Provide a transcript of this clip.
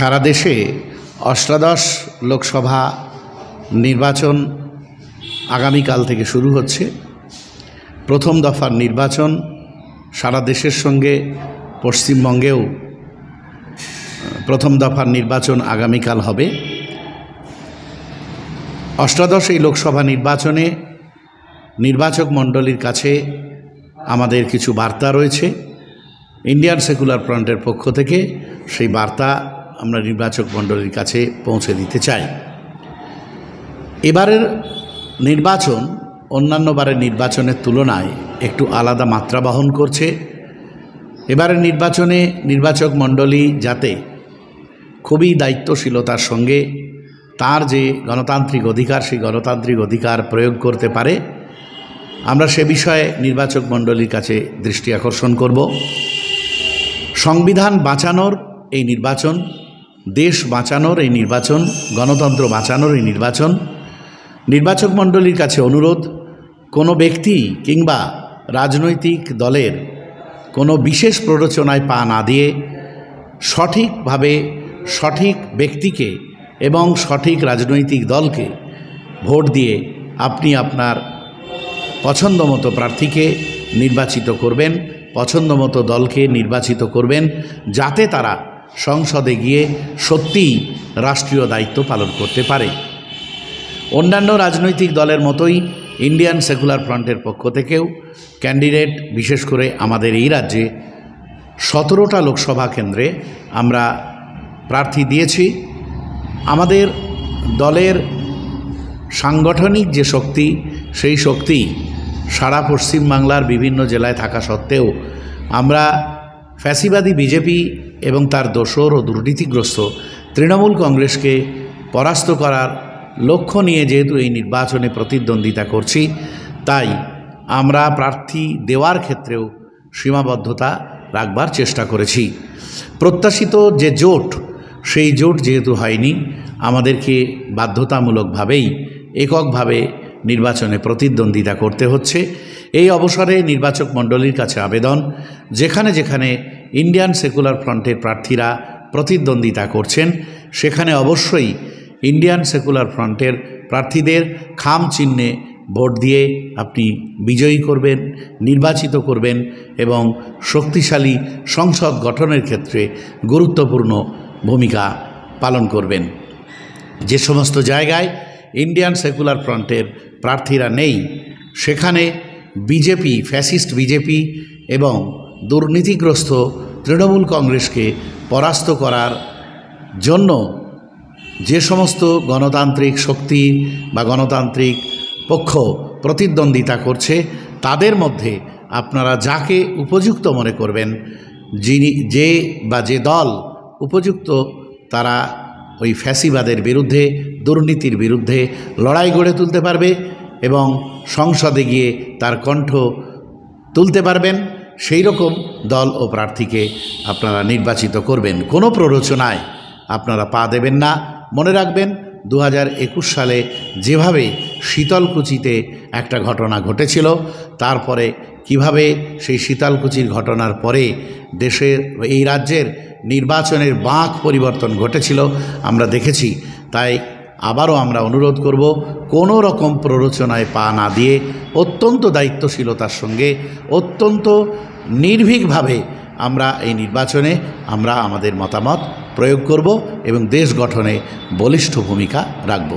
সারা দেশে অষ্টাদশ লোকসভা নির্বাচন আগামীকাল থেকে শুরু হচ্ছে। প্রথম দফার নির্বাচন সারা দেশের সঙ্গে পশ্চিমবঙ্গেও প্রথম দফার নির্বাচন আগামীকাল হবে। অষ্টাদশ এই লোকসভা নির্বাচনে নির্বাচক মণ্ডলীর কাছে আমাদের কিছু বার্তা রয়েছে। ইন্ডিয়ান সেকুলার ফ্রন্টের পক্ষ থেকে সেই বার্তা আমরা নির্বাচক মণ্ডলীর কাছে পৌঁছে দিতে চাই। এবারের নির্বাচন অন্যান্য বারের নির্বাচনের তুলনায় একটু আলাদা মাত্রা বহন করছে। এবারের নির্বাচনে নির্বাচক মণ্ডলী যাতে খুবই দায়িত্বশীলতার সঙ্গে তার যে গণতান্ত্রিক অধিকার সেই গণতান্ত্রিক অধিকার প্রয়োগ করতে পারে, আমরা সে বিষয়ে নির্বাচক মণ্ডলীর কাছে দৃষ্টি আকর্ষণ করব। সংবিধান বাঁচানোর এই নির্বাচন, দেশ বাঁচানোর এই নির্বাচন, গণতন্ত্র বাঁচানোর এই নির্বাচন। নির্বাচক মণ্ডলীর কাছে অনুরোধ, কোনো ব্যক্তি কিংবা রাজনৈতিক দলের কোনো বিশেষ প্ররোচনায় পা না দিয়ে সঠিকভাবে সঠিক ব্যক্তিকে এবং সঠিক রাজনৈতিক দলকে ভোট দিয়ে আপনি আপনার পছন্দমতো প্রার্থীকে নির্বাচিত করবেন, পছন্দমতো দলকে নির্বাচিত করবেন, যাতে তারা সংসদে গিয়ে সত্যিই রাষ্ট্রীয় দায়িত্ব পালন করতে পারে। অন্যান্য রাজনৈতিক দলের মতোই ইন্ডিয়ান সেকুলার ফ্রন্টের পক্ষ থেকেও ক্যান্ডিডেট, বিশেষ করে আমাদের এই রাজ্যে 17টা লোকসভা কেন্দ্রে আমরা প্রার্থী দিয়েছি। আমাদের দলের সাংগঠনিক যে শক্তি, সেই শক্তি সারা পশ্চিমবাংলার বিভিন্ন জেলায় থাকা সত্ত্বেও আমরা ফ্যাসিবাদী বিজেপি এবং তার দোসর ও দুর্নীতিগ্রস্ত তৃণমূল কংগ্রেসকে পরাস্ত করার লক্ষ্য নিয়ে যেহেতু এই নির্বাচনে প্রতিদ্বন্দ্বিতা করছি, তাই আমরা প্রার্থী দেওয়ার ক্ষেত্রেও সীমাবদ্ধতা রাখবার চেষ্টা করেছি। প্রত্যাশিত যে জোট, সেই জোট যেহেতু হয়নি, আমাদেরকে বাধ্যতামূলকভাবেই এককভাবে নির্বাচনে প্রতিদ্বন্দ্বিতা করতে হচ্ছে। এই অবসরে নির্বাচক মণ্ডলীর কাছে আবেদন, যেখানে যেখানে ইন্ডিয়ান সেকুলার ফ্রন্টের প্রার্থীরা প্রতিদ্বন্দ্বিতা করছেন সেখানে অবশ্যই ইন্ডিয়ান সেকুলার ফ্রন্টের প্রার্থীদের খাম চিহ্নে ভোট দিয়ে আপনি বিজয়ী করবেন, নির্বাচিত করবেন এবং শক্তিশালী সংসদ গঠনের ক্ষেত্রে গুরুত্বপূর্ণ ভূমিকা পালন করবেন। যে সমস্ত জায়গায় ইন্ডিয়ান সেকুলার ফ্রন্টের প্রার্থীরা নেই, সেখানে বিজেপি, ফ্যাসিস্ট বিজেপি এবং দুর্নীতিগ্রস্ত তৃণমূল কংগ্রেসকে পরাস্ত করার জন্য যে সমস্ত গণতান্ত্রিক শক্তি বা গণতান্ত্রিক পক্ষ প্রতিদ্বন্দ্বিতা করছে, তাদের মধ্যে আপনারা যাকে উপযুক্ত মনে করবেন, যে দল উপযুক্ত, তারা ওই ফ্যাসিবাদের বিরুদ্ধে, দুর্নীতির বিরুদ্ধে লড়াই গড়ে তুলতে পারবে এবং সংসদে গিয়ে তার কণ্ঠ তুলতে পারবেন, সেই রকম দল ও প্রার্থীকে আপনারা নির্বাচিত করবেন। কোনো প্ররোচনায় আপনারা পা দেবেন না। মনে রাখবেন, 2021 সালে যেভাবে শীতলকুচিতে একটা ঘটনা ঘটেছিল, তারপরে কিভাবে সেই শীতলকুচির ঘটনার পরে দেশের, এই রাজ্যের নির্বাচনের বাঁক পরিবর্তন ঘটেছিল আমরা দেখেছি। তাই আবারও আমরা অনুরোধ করব, কোনো রকম প্ররোচনায় পা না দিয়ে অত্যন্ত দায়িত্বশীলতার সঙ্গে, অত্যন্ত নির্ভীকভাবে আমরা এই নির্বাচনে আমাদের মতামত প্রয়োগ করব এবং দেশ গঠনে বলিষ্ঠ ভূমিকা রাখব।